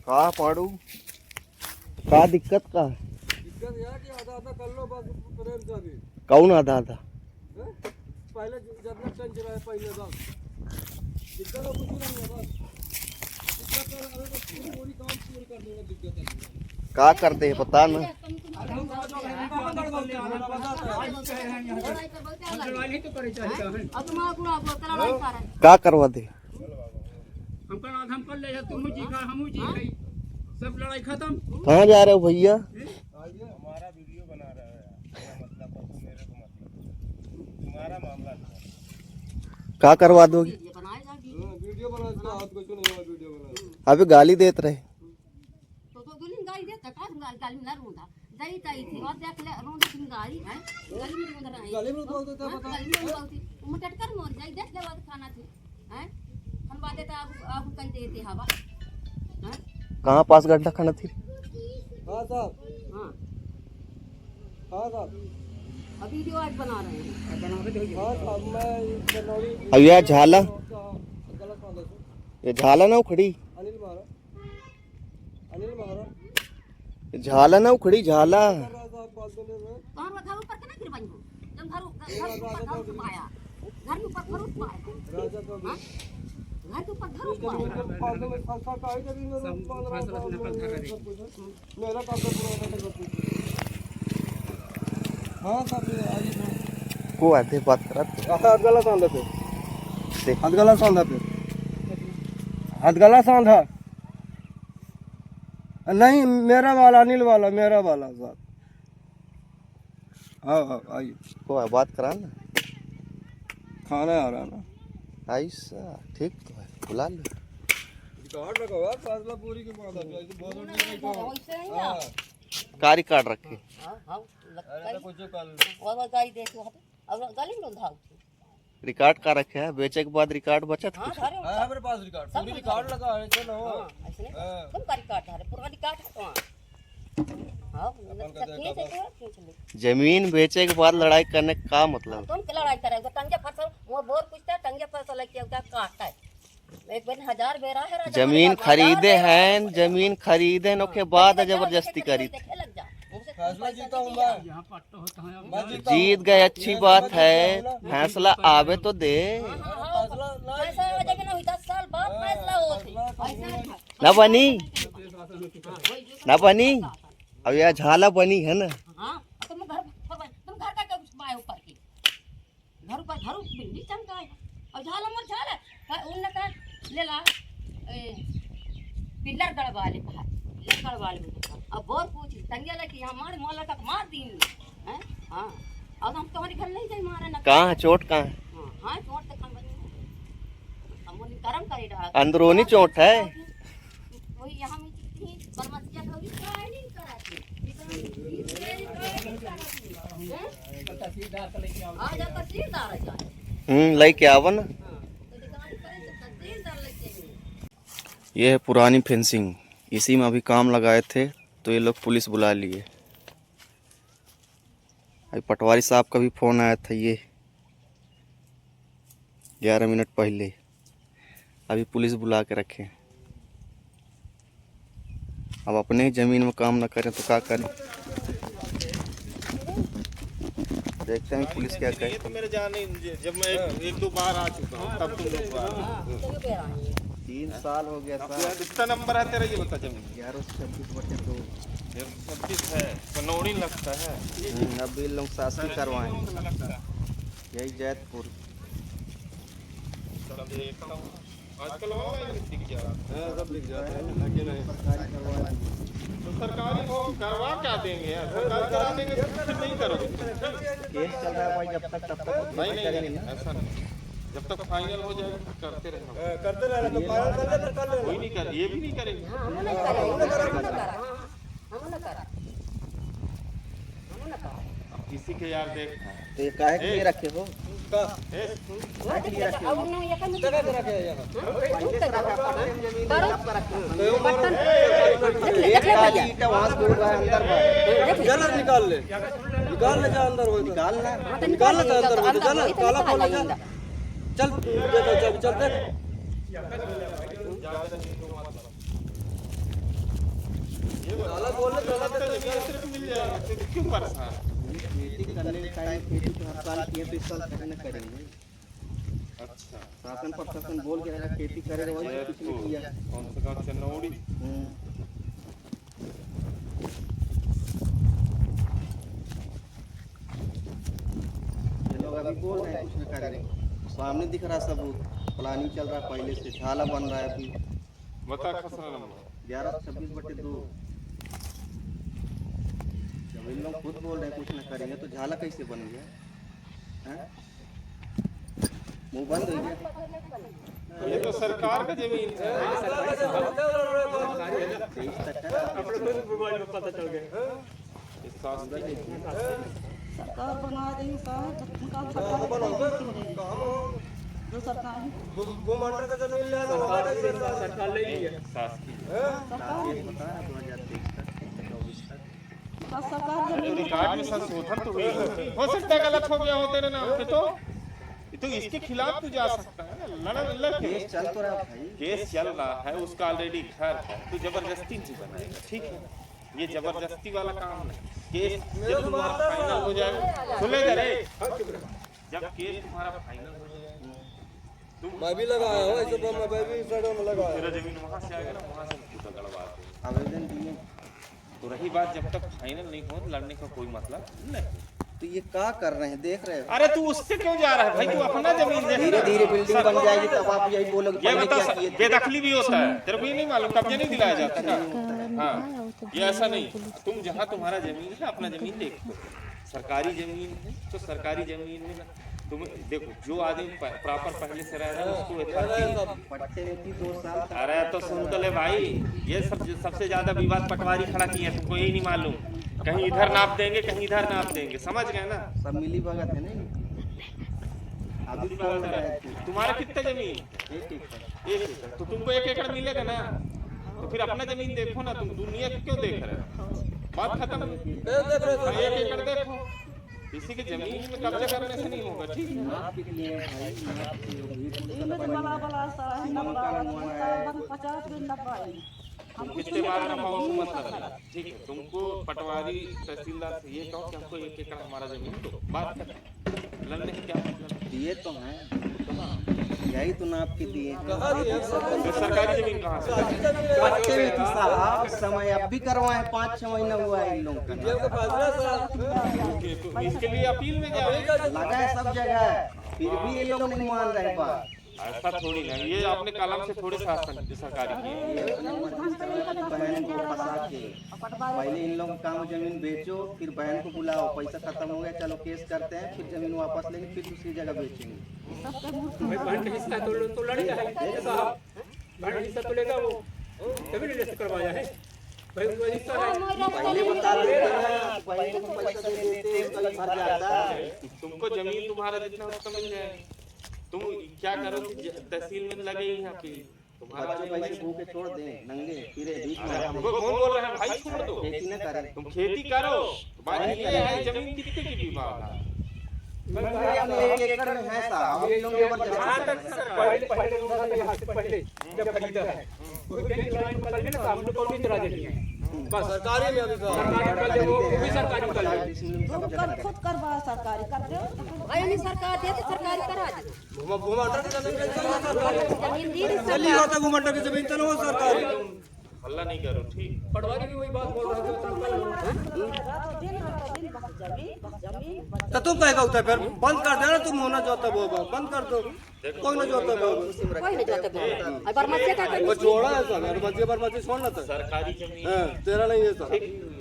कहा पाड़ू का दिक्कत का दिक्कत यह कि आधा आधा कर लो बस प्रेम से भी कौन आधा आधा पहले जितना टाइम चलाए पहले बस दिक्कत तो कुछ नहीं है बस दिक्कत तो अरे तो पूरी काम पूरी कर देगा दिक्कत है का करते हैं पता ना का करवा दे हम कर ले तुम जी का हम जी गई सब लड़ाई खत्म। कहाँ जा रहे हो भैया? हमारा वीडियो बना रहा है यार मतलब परसों मेरे को मतलब तुम्हारा मामला का करवा दोगी? वीडियो बना इसका हाथ कुछ नहीं हुआ वीडियो बना अबे गाली देते रहे तो दुल्हन गाली देता का गाली ना रोंदा जाई ताई थी और देख ले रोंदा की गाली है गली में रोंदा रहा है गली में बोलते थे बता गली में बोलती उम टटकर मोर जाई देख ले बात खाना थी हैं हम बातें तो आप कह देते हवा हैं कहाँ पास गड्ढा खाना थी? हां साहब हां हां साहब अभी वीडियो आज बना रहे हैं हां साहब मैं बनौरी अब यह झाला गलत बात है ये झाला ना उखड़ी अनिल महाराज झाला ना उखड़ी झाला साहब बात बोले रहे कहां रखा ऊपर के ना गिर बन जब घर पाया घर के ऊपर फरूट पाया राजा का हां घर के ऊपर घर पाया फालतू में फंसा का ही जब मेरे 15 मेरा काम तो पूरा होता है हां साहब आइए को आते बात करत हाथ गला सांधा पे हाथ गला सांधा पे हाथ गला सांधा नहीं मेरा वाला अनिल वाला मेरा वाला साहब हाँ आइए को बात करा ना खाना आ रहा ना ऐसा ठीक तो है बुला लो रिकॉर्ड रखो यार फासला पूरी के बाद आ जाए बहुत वैसे नहीं ना कारी कार्ड रखे हां हां अरे कुछ कल और गाड़ी देखो अब गली में रोंदा रिकॉर्ड का रखे है बेचे के बाद रिकॉर्ड बचत हां कुछ सारे है मेरे पास रिकॉर्ड पूरी रिकॉर्ड लगा है चलो ऐसे तुम का रिकॉर्ड है पूरा रिकॉर्ड है हां खींच ले जमीन बेचे के बाद लड़ाई करने का क्या मतलब? तुम क्या लड़ाई करे टंगे फसल वो बोर पूछता टंगे फसल लेके क्या काटता है एक बार 1000 बेरा है राजा जमीन खरीदे हैं जमीन खरीदे नो के बाद जबरदस्ती करी थी। लग जा फैसला जीता हूं मैं यहाँ पट्टा होता है मैं जीता जीत गए अच्छी बात है फैसला आवे तो दे फैसला पैसा आ जाएगा ना 10 साल बाद फैसला होती ना बनी ना बनी अब यह झाला बनी है ना हां तुम घर का क्या बाय ऊपर की घर ऊपर घर बिल्ली चमका है और झाला मत झाला उनने कहा ले ला पिलर गड़वा ले कहा पिलर गड़वा ले अब बोर पूछ तंगे लगी हमारे मोहल्ला तक मार दी हैं हां अब हम तुम्हारे घर नहीं जाए मारे ना कहाँ है चोट कहाँ है? हां चोट तक हम बनी हम उन्हें कर्म करे रहा अंदरूनी चोट है वही यहां में कितनी बर्मसिया होगी काय नहीं कराती आ जा तहसीलदार जाए लेके आवा ना। ये है पुरानी फेंसिंग इसी में अभी काम लगाए थे तो ये लोग पुलिस बुला लिए। अभी पटवारी साहब का भी फ़ोन आया था ये 11 मिनट पहले अभी पुलिस बुला के रखे। अब अपने ही ज़मीन में काम ना करें तो क्या करें देखते हैं पुलिस क्या कहे। तो मेरे जाने जब मैं एक दो बार आ चुका हूँ तब तुम लोग 3 साल हो गया था। कितना नंबर है तेरा ये बता जमीन 1126/2 26 है कनौड़ी लगता है अब ये लोग शास्त्री करवाएं यही जैतपुर। आजकल ऑनलाइन दिख जा रहा है सब लिख जाता है लेकिन तो सरकारी हो करवा क्या देंगे यार सरकारी करा देंगे तो फिर नहीं करोगे केस चल रहा है भाई जब तक तब तक नहीं ऐसा नहीं जब तक फाइनल हो जाएगा तो करते रहना करते रहना तो फाइनल कर ले कर ले कोई नहीं कर ये भी नहीं करेंगे हमने करा अब किसी के यार देख तो ये काहे के लिए रखे हो? अब उन्होंने ये काम जगह करा के यहाँ ईटा वहाँ से दूर है अंदर है जला निकाल ले जा अंदर हो निकालना निकाल ले अंदर हो जला काला खोला जा चल चल चल गलत बोलने गलत सिर्फ मिल जाएगा तो क्यों परेशान? खेती करने के टाइम खेती तो हर साल किए तो इस साल करना करेंगे। अच्छा शासन प्रशासन बोल के रहेगा खेती करे वही ये कुछ तो नहीं किया। कौन सा गाँव चंदौड़ी? ये लोग अभी बोल रहे हैं कुछ न करेंगे, सामने दिख रहा सबूत, प्लानिंग चल रहा है पहले से, झाला बन रहा है अभी बता खसरा नंबर 1126/2। जब इन लोग खुद बोल रहे हैं कुछ न करेंगे तो झाला कैसे बन गया? हैं? मुंह बंद हो गया। ये तो सरकार का जमीन है। 23 तक है। इस साल सरकार बना देंगे साहब, काम जो सरकार घुमाटर का जमीन ले लो, सरकार ले ली है। सास की बता रहा 2023 तक 24 तक। सरकार जमीन रिकॉर्ड में संशोधन तो हुई हो सकता है, गलत हो गया हो तेरे नाम पे तो इसके खिलाफ तू जा सकता है ना, लड़ केस चल तो रहा है भाई। केस चल रहा है, उसका ऑलरेडी घर है, तो जबरदस्ती नहीं बनाएगा, ठीक है? ये जबरदस्ती वाला काम नहीं। केस जब तुम्हारा फाइनल हो जाएगा, सुनेगा रे, जब केस तुम्हारा फाइनल हो जाएगा, मैं भी लगाया हूँ ऐसे, तो मैं भी साइड में लगाया। तेरा जमीन वहाँ से आएगा ना, वहाँ से खुद गड़वा दे। आवेदन दिए तो रही बात, जब तक फाइनल नहीं हो लड़ने का कोई मतलब नहीं। तो ये क्या कर रहे हैं, देख रहे हो? अरे तू उससे क्यों जा रहा है भाई? तू अपना जमीन देख। धीरे धीरे बिल्डिंग बन जाएगी तब आप यही बोलोगे ये पहले बता, क्या किए थे? बेदखली भी होता है, तेरे को ये नहीं मालूम? कब्जे नहीं दिलाया जाता ना? हाँ, ये ऐसा नहीं। तुम जहाँ तुम्हारा जमीन है अपना जमीन देखो, सरकारी जमीन है तो सरकारी जमीन में ना तुम देखो, जो आदमी प्रॉपर पहले से रह रहा है उसको पट्टे में थी 2 साल तक। अरे तो सुन तो ले भाई, ये सबसे ज्यादा विवाद पटवारी खड़ा किया है, तुमको यही नहीं मालूम? कहीं इधर नाप देंगे, कहीं इधर नाप देंगे, समझ गए ना? सब मिली भगत है नहीं। अभी बोल रहे थे तुम्हारा कितना जमीन? 1 एकड़। 1 एकड़। तो तुमको 1 एकड़ मिलेगा ना, तो फिर अपना जमीन देखो ना, तुम दुनिया को क्यों देख रहे हो? बात खत्म। 1 एकड़ देखो, किसी के जमीन में कब्जा करने से नहीं होगा, ठीक है? आपके लिए भाई इनमें तो बड़ा बड़ा सारा है, 50 दिन लगवाए। तुम कितने बार नपाओ तो मतलब है, ठीक है? तुमको पटवारी तहसीलदार से ये कहो कि हमको 1 एकड़ हमारा जमीन दो, बात खत्म। लड़ने से क्या मतलब? दिए तो हैं, यही तो नाप के दिए हैं। तो सरकारी जमीन कहाँ से? पट्टे में थी साहब, समय अब भी करवाए, 5-6 महीना हुआ है इन लोगों का। तो इसके लिए अपील में जाओ। लगा है सब जगह, फिर भी ये लोग नहीं मान रहे बात। ऐसा थोड़ी ना, ये अपने कलम से थोड़े शासन सरकारी किए। बहन को फंसा के पहले इन लोग काम जमीन बेचो, फिर बहन को बुलाओ, पैसा खत्म हो गया, चलो केस करते हैं, फिर जमीन वापस लेंगे, फिर दूसरी जगह बेचेंगे। बहन का हिस्सा तो लड़ेगा है साहब, बहन का हिस्सा तो लेगा वो, तभी रिलीज करवाया है भाई, वो हिस्सा है। पहले बता देते हैं, पहले को पैसा दे देते तो ये भर जाता। तुमको जमीन तुम्हारा जितना उसका मिल जाएगा। तुम क्या करो कि तहसील में लगे ही यहाँ पे तुम्हारा बच्चों पैसे भूखे छोड़ दें, नंगे फिरे भीख अरे मांगते। हमको कौन बोल रहा है भाई? छोड़ दो, खेती न करें। तुम खेती करो। बात ये है जमीन कितने की विवाद है? 1 एकड़ में है साहब, ये लोग पहले जब खरीदा है वो बैंक लाइन पर लगे ना, हम लोग को भी इतरा देनी है बस। सरकारी में अभी सरकारी कर ले, वो भी सरकारी कर ले। खुद करवा सरकारी कर दो, नहीं सरकार दे तो सरकारी करा दे। घुमाटर की जमीन जमीन दी नहीं चली होता, घुमाटर की जमीन चलो सरकारी। हल्ला नहीं करो, ठीक? पटवारी भी वही बात बोल रहे थे। तो तुम कहेगा उठा, फिर बंद कर देना, तुम होना चाहता वो बंद कर दो, कोई ना चाहता वो कोई नहीं जाते बरमसिया का वो जोड़ा है सब, बरमसी छोड़ना था। सरकारी जमीन तेरा नहीं है सब।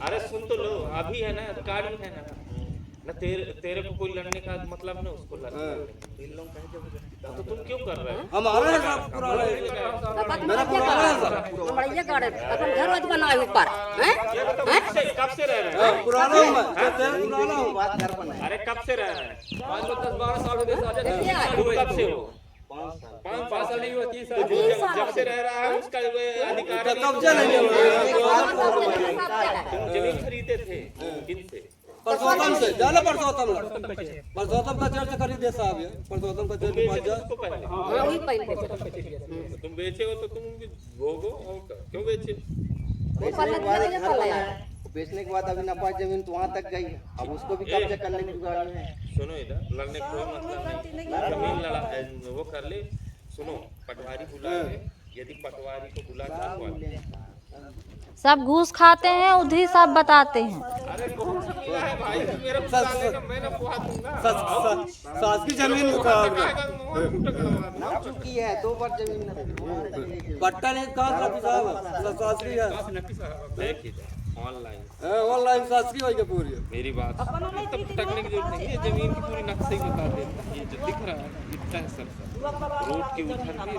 अरे सुन तो लो, अभी है ना कार्ड में है ना, तेरे को कोई लड़ने का मतलब ना, उसको लड़ने तो तुम क्यों कर रहे हो? हमारा है सब पुराना है, मेरा पुराना है सब, बढ़िया गाड़े अपन घर वाज बनाए ऊपर हैं कब से रह रहे हैं? पुराना हूँ मैं, तेरा पुराना हूँ। बात घर बनाए। अरे कब से रह रहे हैं? 5-10-12 साल हो गए साहब। तुम कब से हो? 5 साल नहीं हुआ, 30 साल। जब से रह रहा है उसका वो अधिकार है। कब्जा नहीं है। तुम जमीन खरीदे थे किनसे? परसोत्तम से जाना, परसोत्तम का चर्च खरीदे साहब, ये परसोत्तम का चर्च मत जा। उसको पहले वही पहले तुम बेचे हो तो तुम भी भोगो। और क्यों बेचे? बेचने के बाद एक घर बनाया, बेचने के बाद अभी नापाक जमीन तो वहाँ तक गई, अब उसको भी कब्जा करने की जुगाड़ में है। सुनो इधर लड़ने का कोई मतलब नहीं, जमीन लड़ा वो कर ले। सुनो पटवारी बुला ले, यदि पटवारी को बुला के सब घूस खाते हैं, उधरी सब बताते हैं। अरे कौन सा मिला है भाई, मेरा पुराने का मैं ना पुआ दूंगा। सास की जमीन नाप चुकी है 2 बार जमीन न पट्टा नहीं कहा साहब, सास की है देखिए ऑनलाइन ऑनलाइन सास की होगी पूरी। मेरी बात तब टकने की जरूरत नहीं है, जमीन की पूरी नक्शे ही बता देता है। ये जो दिख रहा है दिखता है सर रोड के उधर भी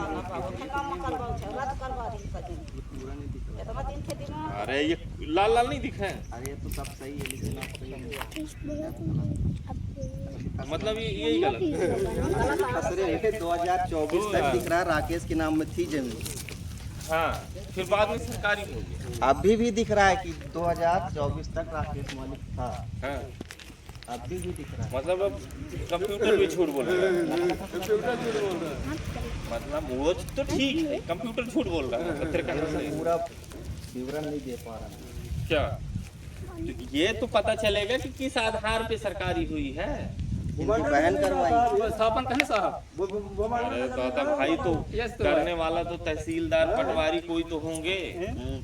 अरे ये लाल लाल नहीं दिखा है। अरे ये तो सब सही है, लेकिन आप सही मतलब ये यही गलत है। खसरे है 2024 तक दिख रहा है राकेश के नाम में थी जमीन, हाँ फिर बाद में सरकारी हो गया। अभी भी दिख रहा है कि 2024 तक राकेश मालिक था, हाँ अभी भी दिख रहा है। मतलब अब कंप्यूटर भी झूठ बोल रहा है। मतलब वो तो ठीक है, कंप्यूटर झूठ बोल रहा है, पत्रकार से पूरा विवरण नहीं दे पा रहा। क्या ये तो पता चलेगा कि किस आधार पे सरकारी हुई है। इनकी बहन करवाई। स्थापन कहने साहब अरे दादा भाई तो करने वाला तो तहसीलदार पटवारी कोई तो होंगे।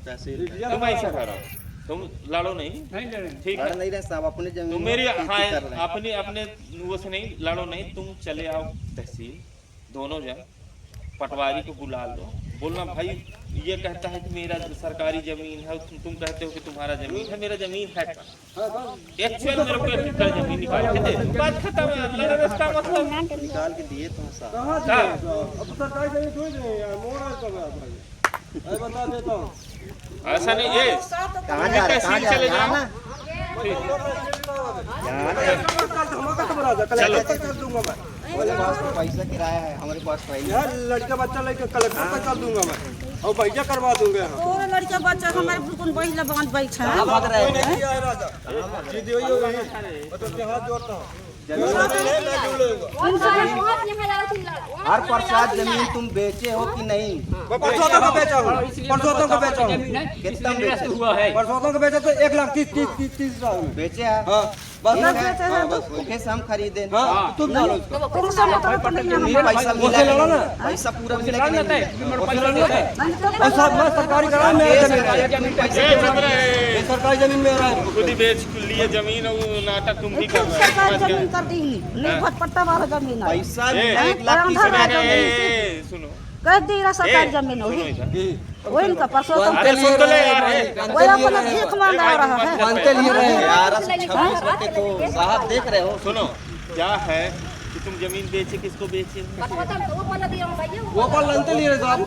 तहसील तुम ऐसा करो, तुम लड़ो नहीं, नहीं ले रहे। ठीक कर है। नहीं रहे साहब, अपने जमीन तुम मेरी में खेती हाँ कर रहे हैं। अपने अपने वो से नहीं लड़ो नहीं, तुम चले आओ तहसील, दोनों जन पटवारी को बुला लो, बोलना भाई ये कहता है कि मेरा सरकारी जमीन है, तुम कहते हो कि तुम्हारा जमीन है, मेरा जमीन है एक्चुअल मेरे को 1 एकड़ जमीन निकाल के दे, बात खत्म है। लड़ने का मतलब निकाल के दिए तो साहब। कहाँ दिए? अब सरकारी जमीन थोड़ी देंगे यार, मोड़ा कब है भाई? मैं बता देता हूँ। ऐसा नहीं है। कहाँ जा रहे, कहाँ जा चले रहे? जाओ। धमाका तो बना दे, कलेक्टर तक कर दूंगा मैं। हमारे पास तो पैसा किराया है, हमारे पास पैसा यार लड़का बच्चा लेके कलेक्टर तक कर दूंगा मैं, और पैसा करवा दूंगा। और लड़का बच्चा हमारे बिल्कुल बहिला बांध बैठा है। कोई नहीं आया राजा, सीधी हुई होगी, मैं तो हाथ जोड़ता हूँ। हर प्रसाद जमीन तुम बेचे हो कि नहीं? परसों को बेचा हूँ, परसों को बेचा हूँ, कितना बेचे? हुआ है परसों को बेचा तो 1,30,30,000 में। बेचे है? हाँ बस ठीक है, हाँ, बस ओके से हम खरीदे। हाँ तुम डालो इसको। पैसा मिला ना, पैसा पूरा मिला कि नहीं? और सब मैं सरकारी करा, मेरा जमीन ये सरकारी जमीन में रहा है। खुद ही बेच लिए जमीन और नाटक तुम भी कर रहे सरकारी हो। जमीन कर दी नहीं भटपट्टा वाला जमीन है। पैसा ए, मिला 1,30,000। ए, सुनो कह दी रहा सरकारी ए, जमीन सुनो होगी इधर। वही इनका परसों अरे सुन तो ले यार, वो अपना भीख मांगा रहा है। मानते लिए रहे हैं। 1126 रुपए तो साहब देख रहे हो। सुनो क्या है कि तुम जमीन बेचे, किसको बेचे? वो पर लंते लिए रहे साहब।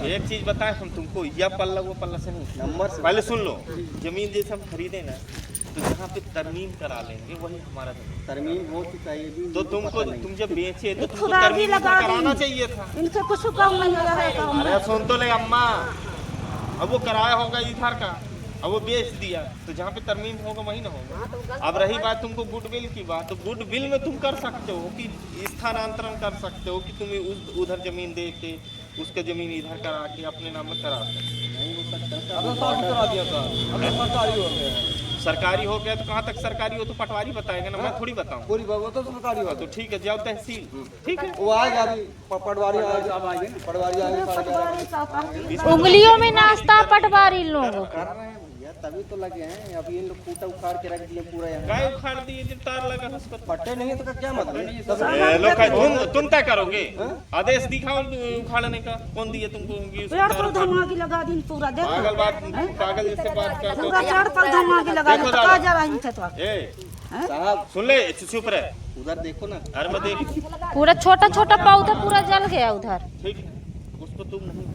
एक चीज बताएं हम तुमको, यह पल्ला वो पल्ला से नहीं, नंबर से पहले सुन लो। जमीन जैसे हम खरीदे ना तो जहाँ पे तरमीम करा लेंगे वही हमारा जमीन। तरमीम हो चुका है ये भी। तो तुमको तुम जब बेचे तो तुमको खुदा भी तरमीम लगा दी। कराना चाहिए था। इनसे कुछ काम नहीं हो रहा है काम। अरे सुन तो ले अम्मा, अब वो कराया होगा इधर का, अब वो बेच दिया तो जहाँ पे तरमीम होगा वही ना होगा। अब रही बात तुमको गुडविल की बात, तो गुडविल में तुम कर सकते हो कि स्थानांतरण कर सकते हो कि तुम उधर जमीन दे के उसका जमीन इधर करा के अपने नाम में करा सकते अब तो करा दिया था, अब तो सरकारी हो गया। सरकारी हो गया तो कहाँ तक सरकारी हो तो पटवारी बताएगा ना, मैं थोड़ी बताऊँ। पूरी वो तो सरकारी हो। तो ठीक है, जाओ तहसील, ठीक है। वो आएगा अभी, पटवारी आएगा, पटवारी आएगा। उंगलियों में नाश्ता पटवारी लोग। कर रहे हैं भैया, तभी तो लगे हैं। अभी इन लोग कूटा उखाड़ के रख दिए पूरा यहाँ। गाय उखाड़ दिए, जब तार लगा है उस पर। पट्टे नहीं है तो क्या मतलब? ए, लोग का तुम तय करोगे, आदेश दिखाओ उखाड़ने का, कौन दिए तुमको कि उसको पेड़ तार पर उखाड़- धमाकी लगा दी पूरा देखो। पागल बात, पागल जैसे बात करते पूरा हो। पेड़ पर धमाकी लगा दी देखो तो दादा। कहाँ जा रहा है इनसे तो। ए साहब सुन ले, चुप रहे। उधर देखो ना, अरे मैं देख, पूरा छोटा छोटा पौधा पूरा जल गया उधर। ठीक है, उस पर तुम नहीं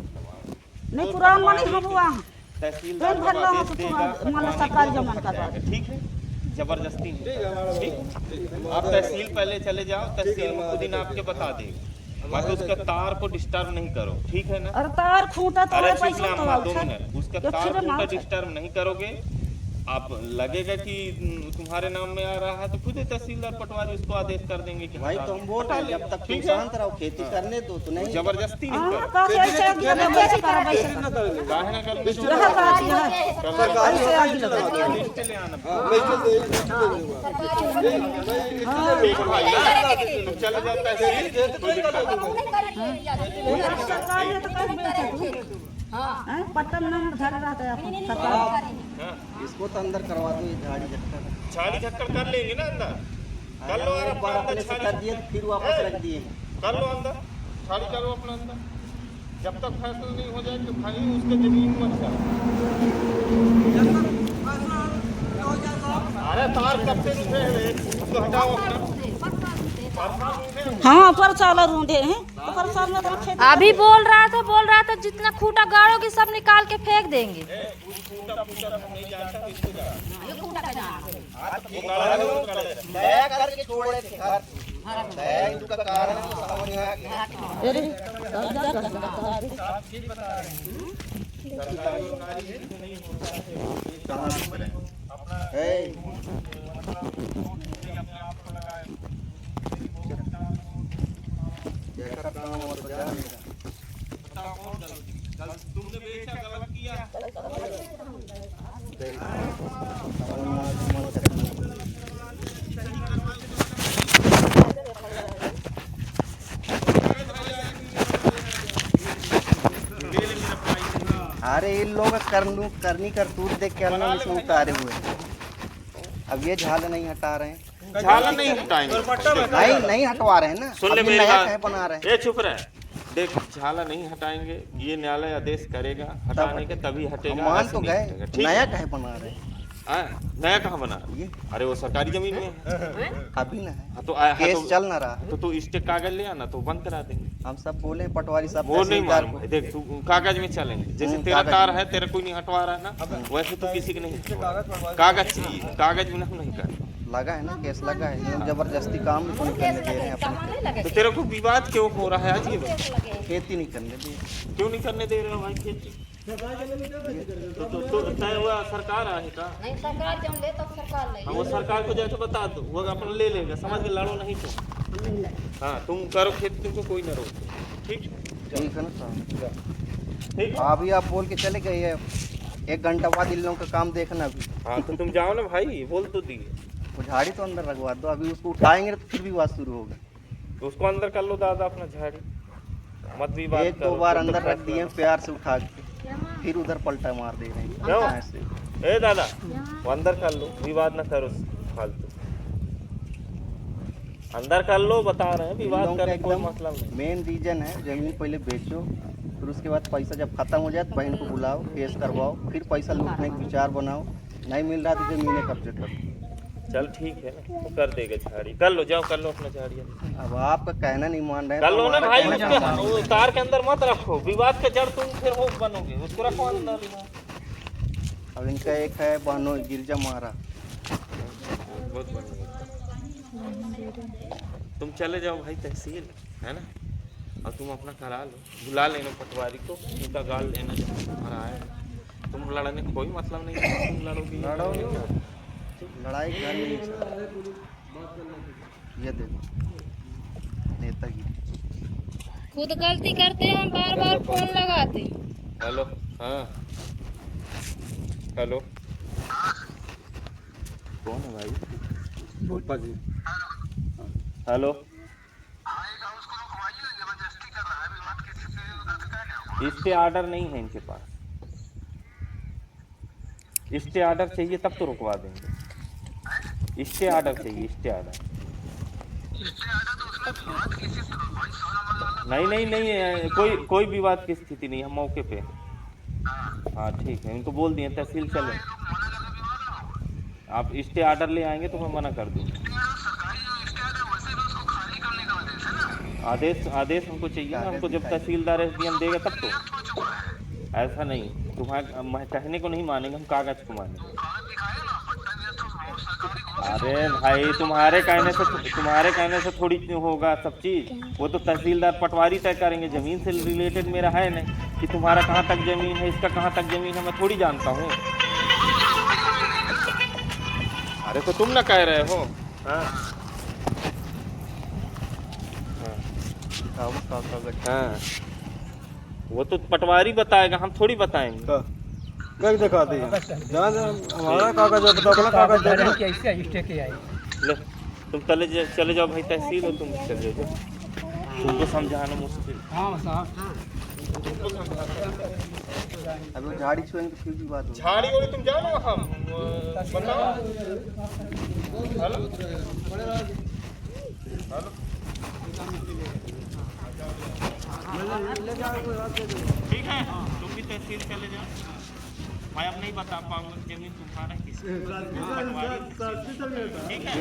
नहीं पुरान मानी हम वहाँ तहसीलदार पेड़ भर को रहा आदेश तो देगा, माना सरकारी जमान का बात। ठीक है, जबरदस्ती नहीं, ठीक। आप तहसील पहले चले जाओ, तहसील में खुद ही नाप के बता देगा, बाकी उसका तार को डिस्टर्ब नहीं करो, ठीक है ना? अरे तार खूंटा तो अरे है चुप पैसा ना तो अम्मा, है 2 उसे। मिनट, उसका एक तार छिरे खूंटा मार। डिस्टर्ब नहीं करोगे। आप लगेगा कि तुम्हारे नाम में आ रहा है तो खुद ही तहसीलदार पटवारी उसको आदेश कर देंगे कि भाई हटा तो दो। हम बोल रहे हैं जब तक तुम ठीक है। शांत रहो, खेती करने दो तो नहीं। जबरदस्ती नहीं हाँ, करो। कैसे ऐसे आग लगा, कैसे करो वैसे करो। न करेंगे काहे ना करो? यह बात यह है। सरकारी ऐसे आग लगा। लिस्ट ले आना। मैं चल देखो भाई ना, तुम चले जाओ तहसील, कोई दिक्कत नहीं। सरकार ने तो कर दिया। हाँ, पट्टा में नाम धर रहा था अपन सरकार। हाँ, इसको तो अंदर करवा दो, ये झाड़ी झटका छाड़ी झक्कड़ कर लेंगे ना अंदर। कर लो यार एक बार अपना अपने अंदर से कर छाड़ी, दिए फिर वापस रख दिए। कर लो अंदर, छाड़ी करो अपना अंदर। जब तक फैसला नहीं हो जाए कि भाई उसके जमीन मत अरे तार कब से रुके हैं, उसको हटाओ अपना। हाँ, पर साल रूंढे हैं तो पर साल में तो खेत अभी बोल रहा था जितना खूटा गाड़ोगे सब निकाल के फेंक देंगे। दया करके छोड़े थे घर, दया इनका कारण है, तो समझ में आया कि कहाँ रुक रहे हैं। जैसा काम हो तो जा। तुमने बेचा गलत किया। अरे इन लोग करनी करतूत देख के अन्ना में से उतारे हुए हैं। अब ये झाल नहीं हटा रहे हैं, झाला नहीं हटाएंगे। नहीं हटवा रहे हैं ना, सुन ले अभी मेरी नया बात। कहे बना रहे हैं। ये चुप रहे। देख, झाला नहीं हटाएंगे, ये न्यायालय आदेश करेगा हटाने के, तभी हटेगा। हम मान ऐसे तो नहीं गए, हटेगा, ठीक नया है? कहे बना रहे हैं। हाँ, नया कहाँ बना? ये अरे वो सरकारी जमीन में है। अभी ना है, हाँ तो केस चल ना रहा है। तो तू स्टे कागज ले आना तो बंद करा देंगे। हम सब बोले हैं, पटवारी साहब वो नहीं तहसीलदार मालूम को। है। देख तू कागज में चलेंगे, जैसे तेरा कागज तार में। है, तेरा कोई नहीं हटवा रहा है ना, वैसे तो किसी के नहीं हटवा रहा। कागज चाहिए, कागज में हम नहीं कर। लगा है ना, केस लगा है, ये लोग जबरदस्ती काम भी तो नहीं करने दे रहे हैं अपने। तो तेरे को विवाद क्यों हो रहा है? आज ये बता। खेती नहीं करने दे। क्यों नहीं करने दे रहे हो भाई खेती? तो तय हुआ सरकार आहे का? नहीं सरकार जब ले तब सरकार ले। हाँ, वो सरकार को जाके बता दो, वो अपन ले लेगा। समझ के लड़ो नहीं तुम। हाँ, तुम करो खेती, तुमको कोई ना रोक। ठीक ठीक है ना साहब, ठीक। अभी आप बोल के चले गए हैं, 1 घंटा बाद इन लोगों का काम देखना भी। हाँ तो तुम जाओ ना भाई, बोल तो दिए। वो झाड़ी तो अंदर लगवा दो, अभी उसको उठाएंगे तो फिर भी बात शुरू होगा। तो उसको अंदर कर लो दादा अपना झाड़ी, मत विवाद 1-2 बार अंदर रख दिए प्यार से उठा के, फिर उधर पलटा मार दे रहे हैं। क्यों? ऐसे ए दादा, वो अंदर कर लो, विवाद ना करो फालतू। अंदर कर लो, बता रहे हैं, इन विवाद लोगों का करने कोई एकदम मतलब नहीं। मेन रीजन है, जमीन पहले बेचो, फिर उसके बाद पैसा जब खत्म हो जाए तो बहन को बुलाओ, केस करवाओ, फिर पैसा लूटने का विचार बनाओ। नहीं मिल रहा तो जमीनें कब्जे करो। चल ठीक है ना, तो कर देगा झाड़ी। कर लो, जाओ कर लो अपना झाड़ी। अब आपका कहना नहीं मान रहे कर लो ना हमारा भाई, कहना उसके मान रहे वो तार के अंदर मत रखो, विवाद का जड़ तुम फिर वो बनोगे, उसको रखो अंदर। हैं। अब इनका एक है बहनों गिरजा महारा। बहुत बढ़िया। तुम चले जाओ भाई तहसील, है ना, और तुम अपना करा लो, बुला लेना पटवारी को, उनका गाल लेना जो तुम्हारा है। तुम लड़ने का कोई मतलब नहीं है, तुम लड़ोगे। लड़ाई घर में नहीं चल। ये देखो नेतागिरी। खुद गलती करते हैं, बार बार फोन लगाते। हेलो, हाँ हेलो, कौन है भाई? भोपा जी हेलो, स्टे ऑर्डर नहीं है इनके पास। स्टे ऑर्डर चाहिए तब तो रुकवा देंगे। स्टे ऑर्डर चाहिए, स्टे ऑर्डर। नहीं, कोई विवाद की स्थिति नहीं, हम मौके पे। हाँ ठीक है, इनको बोल दिए तहसील चले। आप स्टे ऑर्डर ले आएंगे तो मैं मना कर दूँगा। आदेश हमको चाहिए ना, हमको जब तहसीलदार SDM देगा तब तो। ऐसा नहीं, तुम्हारे कहने को नहीं मानेंगे, हम कागज को मानेंगे। अरे भाई, तुम्हारे कहने से थोड़ी होगा सब चीज। वो तो तहसीलदार पटवारी तय करेंगे, जमीन से रिलेटेड मेरा है नहीं कि तुम्हारा कहाँ तक जमीन है, इसका कहाँ तक जमीन है, मैं थोड़ी जानता हूँ। अरे तो तुम ना कह रहे हो। हाँ हाँ, वो तो पटवारी बताएगा, हम थोड़ी बताएंगे। कर दिखा दी जहाँ हमारा कागज है, बताओ अपना कागज दे दो। ले तुम चले जाओ भाई, तहसील हो, तुम चले जाओ। तुमको समझाना मुश्किल। अब वो झाड़ी छोड़ेंगे तो फिर भी बात होगी। झाड़ी वाली तुम जाओ ना वहाँ, बताओ। हेलो ठीक है, तुम भी तहसील चले जाओ। मैं अब नहीं बता पाऊंगा जमीन तुम्हारा किसी, ठीक है।